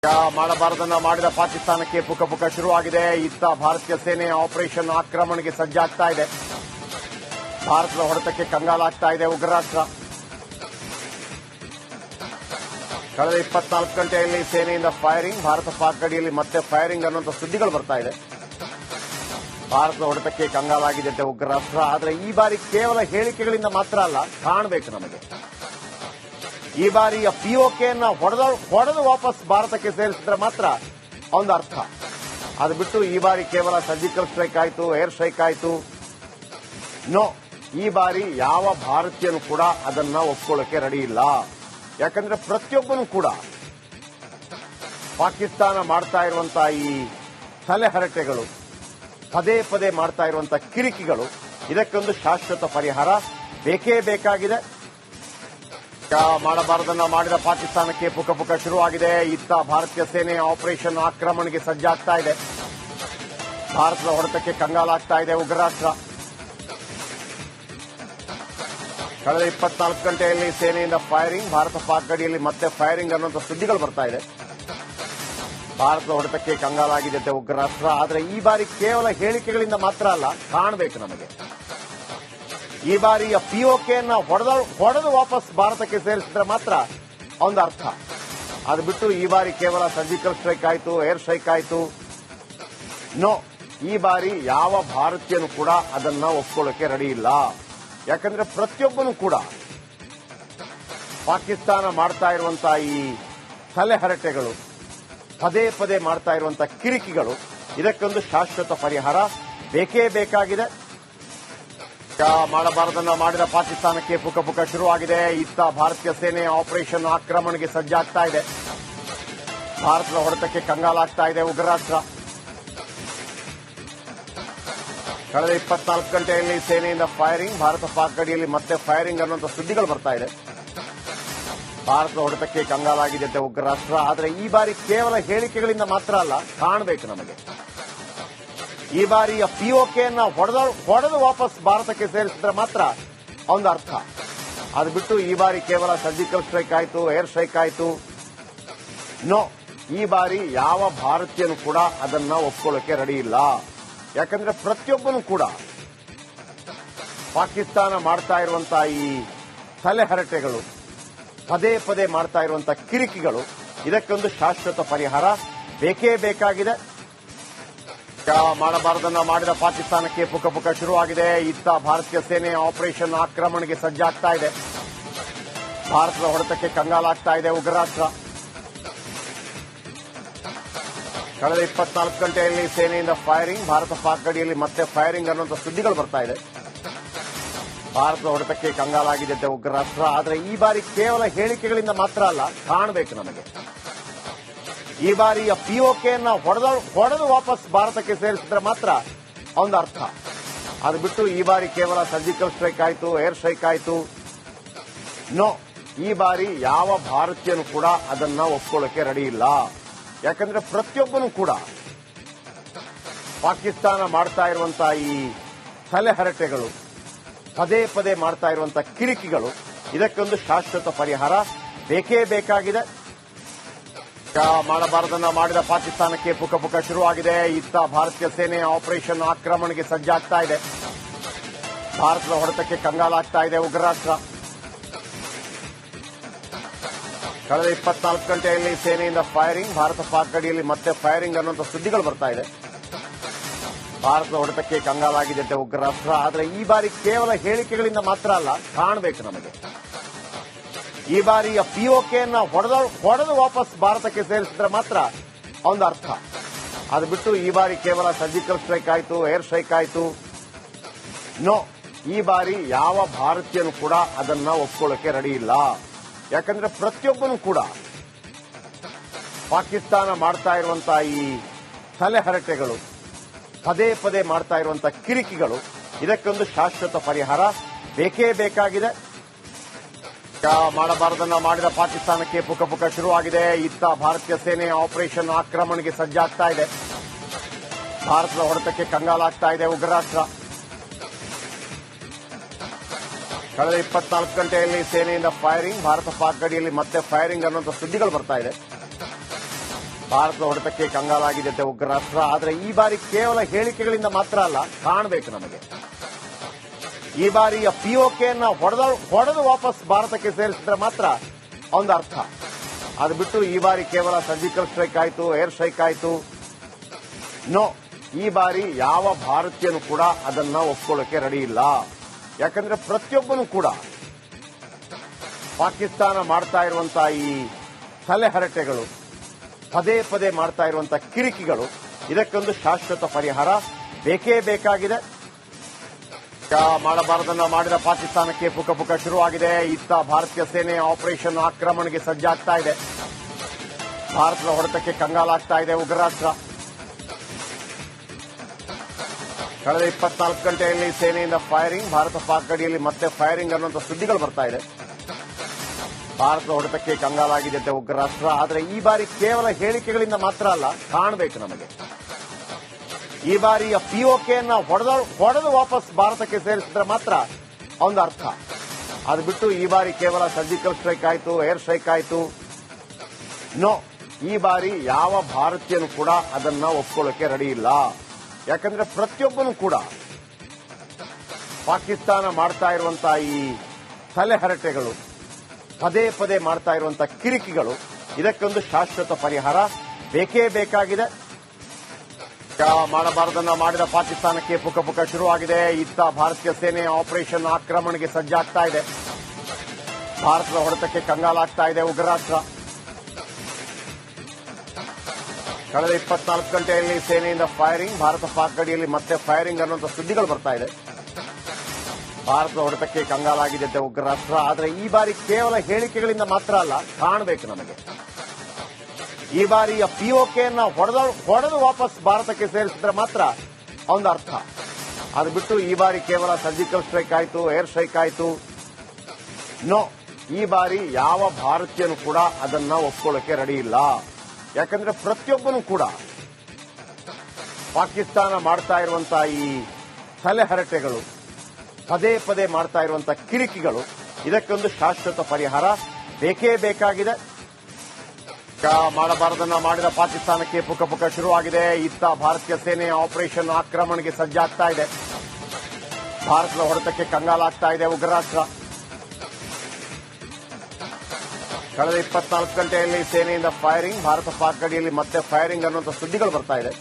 ಮಾಡಬಾರದನ್ನ ಮಾಡಿದ ಪಾಕಿಸ್ತಾನಕ್ಕೆ ಪುಕ ಶುರುವಾಗಿದೆ. ಇತ್ತ ಭಾರತೀಯ ಸೇನೆ ಆಪರೇಷನ್ ಆಕ್ರಮಣಕ್ಕೆ ಸಜ್ಜಾಗ್ತಾ ಇದೆ. ಭಾರತದ ಹೊಡೆತಕ್ಕೆ ಕಂಗಾಲಾಗ್ತಾ ಇದೆ ಉಗ್ರ ರಾಷ್ಟ್ರ. ಕಳೆದ 24 ಗಂಟೆಯಲ್ಲಿ ಸೇನೆಯಿಂದ ಫೈರಿಂಗ್, ಭಾರತ ಪಾಕ್ ಗಡಿಯಲ್ಲಿ ಮತ್ತೆ ಫೈರಿಂಗ್ ಅನ್ನುವಂಥ ಸುದ್ದಿಗಳು ಬರ್ತಾ ಇದೆ. ಭಾರತದ ಹೊಡೆತಕ್ಕೆ ಕಂಗಾಲಾಗಿದೆ ಉಗ್ರ ರಾಷ್ಟ್ರ. ಆದರೆ ಈ ಬಾರಿ ಕೇವಲ ಹೇಳಿಕೆಗಳಿಂದ ಮಾತ್ರ ಅಲ್ಲ, ಕಾಣಬೇಕು ನಮಗೆ. ಈ ಬಾರಿಯ ಪಿಒಕೆಯನ್ನ ಹೊಡೆದು ವಾಪಸ್ ಭಾರತಕ್ಕೆ ಸೇರಿಸಿದ್ರೆ ಮಾತ್ರ ಒಂದು ಅರ್ಥ. ಅದು ಬಿಟ್ಟು ಈ ಬಾರಿ ಕೇವಲ ಸರ್ಜಿಕಲ್ ಸ್ಟ್ರೈಕ್ ಆಯಿತು, ಏರ್ ಸ್ಟ್ರೈಕ್ ಆಯಿತು, ನೋ, ಈ ಬಾರಿ ಯಾವ ಭಾರತೀಯನು ಕೂಡ ಅದನ್ನ ಒಪ್ಕೊಳ್ಳೋಕೆ ರೆಡಿ ಇಲ್ಲ. ಯಾಕಂದ್ರೆ ಪ್ರತಿಯೊಬ್ಬನು ಕೂಡ ಪಾಕಿಸ್ತಾನ ಮಾಡ್ತಾ ಇರುವಂತಹ ಈ ತಲೆಹರಟೆಗಳು, ಪದೇ ಪದೇ ಮಾಡ್ತಾ ಇರುವಂತಹ ಕಿರಿಕಿಗಳು, ಇದಕ್ಕೊಂದು ಶಾಶ್ವತ ಪರಿಹಾರ ಬೇಕೇ ಬೇಕಾಗಿದೆ. ಮಾಡಬಾರದನ್ನ ಮಾಡಿದ ಪಾಕಿಸ್ತಾನಕ್ಕೆ ಪುಕ ಶುರುವಾಗಿದೆ. ಇತ್ತ ಭಾರತೀಯ ಸೇನೆ ಆಪರೇಷನ್ ಆಕ್ರಮಣಕ್ಕೆ ಸಜ್ಜಾಗ್ತಾ ಇದೆ. ಭಾರತದ ಹೊಡೆತಕ್ಕೆ ಕಂಗಾಲಾಗ್ತಾ ಇದೆ ಉಗ್ರ ರಾಷ್ಟ್ರ. ಕಳೆದ 24 ಗಂಟೆಯಲ್ಲಿ ಸೇನೆಯಿಂದ ಫೈರಿಂಗ್, ಭಾರತ ಪಾಕ್ ಗಡಿಯಲ್ಲಿ ಮತ್ತೆ ಫೈರಿಂಗ್ ಅನ್ನುವಂಥ ಸುದ್ದಿಗಳು ಬರ್ತಾ ಇದೆ. ಭಾರತದ ಹೊಡೆತಕ್ಕೆ ಕಂಗಾಲಾಗಿದೆ ಉಗ್ರ ರಾಷ್ಟ್ರ. ಆದರೆ ಈ ಬಾರಿ ಕೇವಲ ಹೇಳಿಕೆಗಳಿಂದ ಮಾತ್ರ ಅಲ್ಲ, ಕಾಣಬೇಕು ನಮಗೆ. ಈ ಬಾರಿಯ ಪಿಒಕೆಯನ್ನ ಹೊಡೆದು ವಾಪಸ್ ಭಾರತಕ್ಕೆ ಸೇರಿಸಿದ್ರೆ ಮಾತ್ರ ಒಂದು ಅರ್ಥ. ಅದು ಬಿಟ್ಟು ಈ ಬಾರಿ ಕೇವಲ ಸರ್ಜಿಕಲ್ ಸ್ಟ್ರೈಕ್ ಆಯಿತು, ಏರ್ ಸ್ಟ್ರೈಕ್ ಆಯಿತು, ನೋ, ಈ ಬಾರಿ ಯಾವ ಭಾರತೀಯನು ಕೂಡ ಅದನ್ನ ಒಪ್ಕೊಳ್ಳೋಕೆ ರೆಡಿ ಇಲ್ಲ. ಯಾಕಂದ್ರೆ ಪ್ರತಿಯೊಬ್ಬನು ಕೂಡ ಪಾಕಿಸ್ತಾನ ಮಾಡ್ತಾ ಇರುವಂತಹ ಈ ತಲೆಹರಟೆಗಳು, ಪದೇ ಪದೇ ಮಾಡ್ತಾ ಇರುವಂತಹ ಕಿರಿಕಿಗಳು, ಇದಕ್ಕೊಂದು ಶಾಶ್ವತ ಪರಿಹಾರ ಬೇಕೇ ಬೇಕಾಗಿದೆ. ಮಾಡಬಾರದನ್ನ ಮಾಡಿದ ಪಾಕಿಸ್ತಾನಕ್ಕೆ ಪುಕ ಶುರುವಾಗಿದೆ. ಇತ್ತ ಭಾರತೀಯ ಸೇನೆ ಆಪರೇಷನ್ ಆಕ್ರಮಣಕ್ಕೆ ಸಜ್ಜಾಗ್ತಾ ಇದೆ. ಭಾರತದ ಹೊಡೆತಕ್ಕೆ ಕಂಗಾಲಾಗ್ತಾ ಇದೆ ಉಗ್ರ ರಾಷ್ಟ್ರ. ಕಳೆದ 24 ಗಂಟೆಯಲ್ಲಿ ಸೇನೆಯಿಂದ ಫೈರಿಂಗ್, ಭಾರತ ಪಾಕ್ ಗಡಿಯಲ್ಲಿ ಮತ್ತೆ ಫೈರಿಂಗ್ ಅನ್ನುವಂಥ ಸುದ್ದಿಗಳು ಬರ್ತಾ ಇದೆ. ಭಾರತದ ಹೊಡೆತಕ್ಕೆ ಕಂಗಾಲಾಗಿದೆ ಉಗ್ರ ರಾಷ್ಟ್ರ. ಆದರೆ ಈ ಬಾರಿ ಕೇವಲ ಹೇಳಿಕೆಗಳಿಂದ ಮಾತ್ರ ಅಲ್ಲ, ಕಾಣಬೇಕು ನಮಗೆ. ಈ ಬಾರಿಯ ಪಿಒಕೆಯನ್ನ ಹೊಡೆದು ವಾಪಸ್ ಭಾರತಕ್ಕೆ ಸೇರಿಸಿದ್ರೆ ಮಾತ್ರ ಒಂದು ಅರ್ಥ. ಅದು ಬಿಟ್ಟು ಈ ಬಾರಿ ಕೇವಲ ಸರ್ಜಿಕಲ್ ಸ್ಟ್ರೈಕ್ ಆಯಿತು, ಏರ್ ಸ್ಟ್ರೈಕ್ ಆಯಿತು, ನೋ, ಈ ಬಾರಿ ಯಾವ ಭಾರತೀಯನು ಕೂಡ ಅದನ್ನ ಒಪ್ಕೊಳ್ಳೋಕೆ ರೆಡಿ ಇಲ್ಲ. ಯಾಕಂದ್ರೆ ಪ್ರತಿಯೊಬ್ಬನು ಕೂಡ ಪಾಕಿಸ್ತಾನ ಮಾಡ್ತಾ ಇರುವಂತಹ ಈ ತಲೆಹರಟೆಗಳು, ಪದೇ ಪದೇ ಮಾಡ್ತಾ ಇರುವಂತಹ ಕಿರಿಕಿಗಳು, ಇದಕ್ಕೊಂದು ಶಾಶ್ವತ ಪರಿಹಾರ ಬೇಕೇ ಬೇಕಾಗಿದೆ. ಮಾಡಬಾರದನ್ನ ಮಾಡಿದ ಪಾಕಿಸ್ತಾನಕ್ಕೆ ಪುಕ ಶುರುವಾಗಿದೆ. ಇತ್ತ ಭಾರತೀಯ ಸೇನೆ ಆಪರೇಷನ್ ಆಕ್ರಮಣಕ್ಕೆ ಸಜ್ಜಾಗ್ತಾ ಇದೆ. ಭಾರತದ ಹೊಡೆತಕ್ಕೆ ಕಂಗಾಲಾಗ್ತಾ ಇದೆ ಉಗ್ರ ರಾಷ್ಟ್ರ. ಕಳೆದ 24 ಗಂಟೆಯಲ್ಲಿ ಸೇನೆಯಿಂದ ಫೈರಿಂಗ್, ಭಾರತ ಪಾಕ್ ಗಡಿಯಲ್ಲಿ ಮತ್ತೆ ಫೈರಿಂಗ್ ಅನ್ನುವಂಥ ಸುದ್ದಿಗಳು ಬರ್ತಾ ಇದೆ. ಭಾರತದ ಹೊಡೆತಕ್ಕೆ ಕಂಗಾಲಾಗಿದೆ ಉಗ್ರ ರಾಷ್ಟ್ರ. ಆದರೆ ಈ ಬಾರಿ ಕೇವಲ ಹೇಳಿಕೆಗಳಿಂದ ಮಾತ್ರ ಅಲ್ಲ, ಕಾಣಬೇಕು ನಮಗೆ. ಈ ಬಾರಿಯ ಪಿಒಕೆಯನ್ನ ಹೊಡೆದು ವಾಪಸ್ ಭಾರತಕ್ಕೆ ಸೇರಿಸಿದ್ರೆ ಮಾತ್ರ ಒಂದು ಅರ್ಥ. ಅದು ಬಿಟ್ಟು ಈ ಬಾರಿ ಕೇವಲ ಸರ್ಜಿಕಲ್ ಸ್ಟ್ರೈಕ್ ಆಯಿತು, ಏರ್ ಸ್ಟ್ರೈಕ್ ಆಯಿತು, ನೋ, ಈ ಬಾರಿ ಯಾವ ಭಾರತೀಯನು ಕೂಡ ಅದನ್ನ ಒಪ್ಕೊಳ್ಳೋಕೆ ರೆಡಿ ಇಲ್ಲ. ಯಾಕಂದ್ರೆ ಪ್ರತಿಯೊಬ್ಬನು ಕೂಡ ಪಾಕಿಸ್ತಾನ ಮಾಡ್ತಾ ಇರುವಂತಹ ಈ ತಲೆಹರಟೆಗಳು, ಪದೇ ಪದೇ ಮಾಡ್ತಾ ಇರುವಂತಹ ಕಿರಿಕಿಗಳು, ಇದಕ್ಕೊಂದು ಶಾಶ್ವತ ಪರಿಹಾರ ಬೇಕೇ ಬೇಕಾಗಿದೆ. ಮಾಡಬಾರದನ್ನ ಮಾಡಿದ ಪಾಕಿಸ್ತಾನಕ್ಕೆ ಪುಕ ಶುರುವಾಗಿದೆ. ಇತ್ತ ಭಾರತೀಯ ಸೇನೆ ಆಪರೇಷನ್ ಆಕ್ರಮಣಕ್ಕೆ ಸಜ್ಜಾಗ್ತಾ ಇದೆ. ಭಾರತದ ಹೊಡೆತಕ್ಕೆ ಕಂಗಾಲಾಗ್ತಾ ಇದೆ ಉಗ್ರ ರಾಷ್ಟ್ರ. ಕಳೆದ 24 ಗಂಟೆಯಲ್ಲಿ ಸೇನೆಯಿಂದ ಫೈರಿಂಗ್, ಭಾರತ ಪಾಕ್ ಗಡಿಯಲ್ಲಿ ಮತ್ತೆ ಫೈರಿಂಗ್ ಅನ್ನುವಂಥ ಸುದ್ದಿಗಳು ಬರ್ತಾ ಇದೆ. ಭಾರತದ ಹೊಡೆತಕ್ಕೆ ಕಂಗಾಲಾಗಿದೆ ಉಗ್ರ ರಾಷ್ಟ್ರ. ಆದರೆ ಈ ಬಾರಿ ಕೇವಲ ಹೇಳಿಕೆಗಳಿಂದ ಮಾತ್ರ ಅಲ್ಲ, ಕಾಣಬೇಕು ನಮಗೆ. ಈ ಬಾರಿಯ ಪಿಒಕೆಯನ್ನ ಹೊಡೆದು ವಾಪಸ್ ಭಾರತಕ್ಕೆ ಸೇರಿಸಿದ್ರೆ ಮಾತ್ರ ಒಂದು ಅರ್ಥ. ಅದು ಬಿಟ್ಟು ಈ ಬಾರಿ ಕೇವಲ ಸರ್ಜಿಕಲ್ ಸ್ಟ್ರೈಕ್ ಆಯಿತು, ಏರ್ ಸ್ಟ್ರೈಕ್ ಆಯಿತು, ನೋ, ಈ ಬಾರಿ ಯಾವ ಭಾರತೀಯನು ಕೂಡ ಅದನ್ನ ಒಪ್ಕೊಳ್ಳೋಕೆ ರೆಡಿ ಇಲ್ಲ. ಯಾಕಂದ್ರೆ ಪ್ರತಿಯೊಬ್ಬನು ಕೂಡ ಪಾಕಿಸ್ತಾನ ಮಾಡ್ತಾ ಇರುವಂತಹ ಈ ತಲೆಹರಟೆಗಳು, ಪದೇ ಪದೇ ಮಾಡ್ತಾ ಇರುವಂತಹ ಕಿರಿಕಿಗಳು, ಇದಕ್ಕೊಂದು ಶಾಶ್ವತ ಪರಿಹಾರ ಬೇಕೇ ಬೇಕಾಗಿದೆ. ಮಾಡಬಾರದನ್ನ ಮಾಡಿದ ಪಾಕಿಸ್ತಾನಕ್ಕೆ ಪುಕ ಶುರುವಾಗಿದೆ. ಇತ್ತ ಭಾರತೀಯ ಸೇನೆ ಆಪರೇಷನ್ ಆಕ್ರಮಣಕ್ಕೆ ಸಜ್ಜಾಗ್ತಾ ಇದೆ. ಭಾರತದ ಹೊಡೆತಕ್ಕೆ ಕಂಗಾಲಾಗ್ತಾ ಇದೆ ಉಗ್ರ ರಾಷ್ಟ್ರ. ಕಳೆದ 24 ಗಂಟೆಯಲ್ಲಿ ಸೇನೆಯಿಂದ ಫೈರಿಂಗ್, ಭಾರತ ಪಾಕ್ ಗಡಿಯಲ್ಲಿ ಮತ್ತೆ ಫೈರಿಂಗ್ ಅನ್ನುವಂಥ ಸುದ್ದಿಗಳು ಬರ್ತಾ ಇದೆ. ಭಾರತದ ಹೊಡೆತಕ್ಕೆ ಕಂಗಾಲಾಗಿದೆ ಉಗ್ರ ರಾಷ್ಟ್ರ. ಆದರೆ ಈ ಬಾರಿ ಕೇವಲ ಹೇಳಿಕೆಗಳಿಂದ ಮಾತ್ರ ಅಲ್ಲ, ಕಾಣಬೇಕು ನಮಗೆ. ಈ ಬಾರಿಯ ಪಿಒಕೆಯನ್ನ ಹೊಡೆದು ವಾಪಸ್ ಭಾರತಕ್ಕೆ ಸೇರಿಸಿದ್ರೆ ಮಾತ್ರ ಒಂದು ಅರ್ಥ. ಅದು ಬಿಟ್ಟು ಈ ಬಾರಿ ಕೇವಲ ಸರ್ಜಿಕಲ್ ಸ್ಟ್ರೈಕ್ ಆಯಿತು, ಏರ್ ಸ್ಟ್ರೈಕ್ ಆಯಿತು, ನೋ, ಈ ಬಾರಿ ಯಾವ ಭಾರತೀಯನು ಕೂಡ ಅದನ್ನ ಒಪ್ಕೊಳ್ಳೋಕೆ ರೆಡಿ ಇಲ್ಲ. ಯಾಕಂದ್ರೆ ಪ್ರತಿಯೊಬ್ಬನು ಕೂಡ ಪಾಕಿಸ್ತಾನ ಮಾಡ್ತಾ ಇರುವಂತಹ ಈ ತಲೆಹರಟೆಗಳು, ಪದೇ ಪದೇ ಮಾಡ್ತಾ ಇರುವಂತಹ ಕಿರಿಕಿಗಳು, ಇದಕ್ಕೊಂದು ಶಾಶ್ವತ ಪರಿಹಾರ ಬೇಕೇ ಬೇಕಾಗಿದೆ. ಮಾಡಬಾರದನ್ನ ಮಾಡಿದ ಪಾಕಿಸ್ತಾನಕ್ಕೆ ಪುಕ ಶುರುವಾಗಿದೆ. ಇತ್ತ ಭಾರತೀಯ ಸೇನೆ ಆಪರೇಷನ್ ಆಕ್ರಮಣಕ್ಕೆ ಸಜ್ಜಾಗ್ತಾ ಇದೆ. ಭಾರತದ ಹೊಡೆತಕ್ಕೆ ಕಂಗಾಲಾಗ್ತಾ ಇದೆ ಉಗ್ರ ರಾಷ್ಟ್ರ. ಕಳೆದ 24 ಗಂಟೆಯಲ್ಲಿ ಸೇನೆಯಿಂದ ಫೈರಿಂಗ್, ಭಾರತ ಪಾಕ್ ಗಡಿಯಲ್ಲಿ ಮತ್ತೆ ಫೈರಿಂಗ್ ಅನ್ನುವಂಥ ಸುದ್ದಿಗಳು ಬರ್ತಾ ಇದೆ. ಭಾರತದ ಹೊಡೆತಕ್ಕೆ ಕಂಗಾಲಾಗಿದೆ ಉಗ್ರ ರಾಷ್ಟ್ರ. ಆದರೆ ಈ ಬಾರಿ ಕೇವಲ ಹೇಳಿಕೆಗಳಿಂದ ಮಾತ್ರ ಅಲ್ಲ, ಕಾಣಬೇಕು ನಮಗೆ. ಈ ಬಾರಿಯ ಪಿಒಕೆಯನ್ನ ಹೊಡೆದು ವಾಪಸ್ ಭಾರತಕ್ಕೆ ಸೇರಿಸಿದ್ರೆ ಮಾತ್ರ ಒಂದು ಅರ್ಥ. ಅದು ಬಿಟ್ಟು ಈ ಬಾರಿ ಕೇವಲ ಸರ್ಜಿಕಲ್ ಸ್ಟ್ರೈಕ್ ಆಯಿತು, ಏರ್ ಸ್ಟ್ರೈಕ್ ಆಯಿತು, ನೋ, ಈ ಬಾರಿ ಯಾವ ಭಾರತೀಯನು ಕೂಡ ಅದನ್ನ ಒಪ್ಕೊಳ್ಳೋಕೆ ರೆಡಿ ಇಲ್ಲ. ಯಾಕಂದ್ರೆ ಪ್ರತಿಯೊಬ್ಬನು ಕೂಡ ಪಾಕಿಸ್ತಾನ ಮಾಡ್ತಾ ಇರುವಂತಹ ಈ ತಲೆಹರಟೆಗಳು, ಪದೇ ಪದೇ ಮಾಡ್ತಾ ಇರುವಂತಹ ಕಿರಿಕಿಗಳು, ಇದಕ್ಕೊಂದು ಶಾಶ್ವತ ಪರಿಹಾರ ಬೇಕೇ ಬೇಕಾಗಿದೆ. ಮಾಡಬಾರದನ್ನ ಮಾಡಿದ ಪಾಕಿಸ್ತಾನಕ್ಕೆ ಪುಕ ಶುರುವಾಗಿದೆ. ಇತ್ತ ಭಾರತೀಯ ಸೇನೆ ಆಪರೇಷನ್ ಆಕ್ರಮಣಕ್ಕೆ ಸಜ್ಜಾಗ್ತಾ ಇದೆ. ಭಾರತದ ಹೊಡೆತಕ್ಕೆ ಕಂಗಾಲಾಗ್ತಾ ಇದೆ ಉಗ್ರ ರಾಷ್ಟ್ರ. ಕಳೆದ 24 ಗಂಟೆಯಲ್ಲಿ ಸೇನೆಯಿಂದ ಫೈರಿಂಗ್, ಭಾರತ ಪಾಕ್ ಗಡಿಯಲ್ಲಿ ಮತ್ತೆ ಫೈರಿಂಗ್ ಅನ್ನುವಂಥ ಸುದ್ದಿಗಳು ಬರ್ತಾ ಇದೆ. ಭಾರತದ ಹೊಡೆತಕ್ಕೆ ಕಂಗಾಲಾಗಿದೆ ಉಗ್ರ ರಾಷ್ಟ್ರ. ಆದರೆ ಈ ಬಾರಿ ಕೇವಲ ಹೇಳಿಕೆಗಳಿಂದ ಮಾತ್ರ ಅಲ್ಲ, ಕಾಣಬೇಕು ನಮಗೆ. ಈ ಬಾರಿಯ ಪಿಒಕೆಯನ್ನ ಹೊಡೆದು ವಾಪಸ್ ಭಾರತಕ್ಕೆ ಸೇರಿಸಿದ್ರೆ ಮಾತ್ರ ಒಂದು ಅರ್ಥ. ಅದು ಬಿಟ್ಟು ಈ ಬಾರಿ ಕೇವಲ ಸರ್ಜಿಕಲ್ ಸ್ಟ್ರೈಕ್ ಆಯಿತು, ಏರ್ ಸ್ಟ್ರೈಕ್ ಆಯಿತು, ನೋ, ಈ ಬಾರಿ ಯಾವ ಭಾರತೀಯನು ಕೂಡ ಅದನ್ನ ಒಪ್ಕೊಳ್ಳೋಕೆ ರೆಡಿ ಇಲ್ಲ. ಯಾಕಂದ್ರೆ ಪ್ರತಿಯೊಬ್ಬನು ಕೂಡ ಪಾಕಿಸ್ತಾನ ಮಾಡ್ತಾ ಇರುವಂತಹ ಈ ತಲೆಹರಟೆಗಳು, ಪದೇ ಪದೇ ಮಾಡ್ತಾ ಇರುವಂತಹ ಕಿರಿಕಿಗಳು, ಇದಕ್ಕೊಂದು ಶಾಶ್ವತ ಪರಿಹಾರ ಬೇಕೇ ಬೇಕಾಗಿದೆ. ಮಾಡಬಾರದನ್ನ ಮಾಡಿದ ಪಾಕಿಸ್ತಾನಕ್ಕೆ ಪುಕ ಶುರುವಾಗಿದೆ. ಇತ್ತ ಭಾರತೀಯ ಸೇನೆ ಆಪರೇಷನ್ ಆಕ್ರಮಣಕ್ಕೆ ಸಜ್ಜಾಗ್ತಾ ಇದೆ. ಭಾರತದ ಹೊಡೆತಕ್ಕೆ ಕಂಗಾಲಾಗ್ತಾ ಇದೆ ಉಗ್ರ ರಾಷ್ಟ್ರ. ಕಳೆದ 24 ಗಂಟೆಯಲ್ಲಿ ಸೇನೆಯಿಂದ ಫೈರಿಂಗ್, ಭಾರತ ಪಾಕ್ ಗಡಿಯಲ್ಲಿ ಮತ್ತೆ ಫೈರಿಂಗ್ ಅನ್ನುವಂಥ ಸುದ್ದಿಗಳು ಬರ್ತಾ ಇದೆ.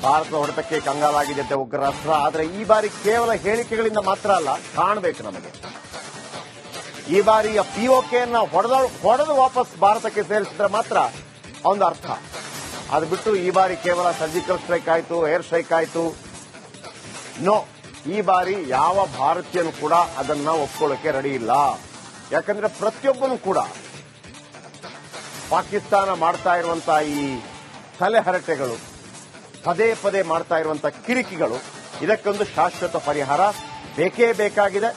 ಭಾರತದ ಹೊಡೆತಕ್ಕೆ ಕಂಗಾಲಾಗಿದೆ ಉಗ್ರ ರಾಷ್ಟ್ರ. ಆದರೆ ಈ ಬಾರಿ ಕೇವಲ ಹೇಳಿಕೆಗಳಿಂದ ಮಾತ್ರ ಅಲ್ಲ, ಕಾಣಬೇಕು ನಮಗೆ. ಈ ಬಾರಿಯ ಪಿಒಕೆಯನ್ನ ಹೊಡೆದು ವಾಪಸ್ ಭಾರತಕ್ಕೆ ಸೇರಿಸಿದ್ರೆ ಮಾತ್ರ ಒಂದು ಅರ್ಥ. ಅದು ಬಿಟ್ಟು ಈ ಬಾರಿ ಕೇವಲ ಸರ್ಜಿಕಲ್ ಸ್ಟ್ರೈಕ್ ಆಯಿತು, ಏರ್ ಸ್ಟ್ರೈಕ್ ಆಯಿತು, ನೋ, ಈ ಬಾರಿ ಯಾವ ಭಾರತೀಯನು ಕೂಡ ಅದನ್ನ ಒಪ್ಕೊಳ್ಳೋಕೆ ರೆಡಿ ಇಲ್ಲ. ಯಾಕಂದ್ರೆ ಪ್ರತಿಯೊಬ್ಬನು ಕೂಡ ಪಾಕಿಸ್ತಾನ ಮಾಡ್ತಾ ಇರುವಂತಹ ಈ ತಲೆಹರಟೆಗಳು, ಪದೇ ಪದೇ ಮಾಡ್ತಾ ಇರುವಂತಹ ಕಿರಿಕಿಗಳು, ಇದಕ್ಕೊಂದು ಶಾಶ್ವತ ಪರಿಹಾರ ಬೇಕೇ ಬೇಕಾಗಿದೆ.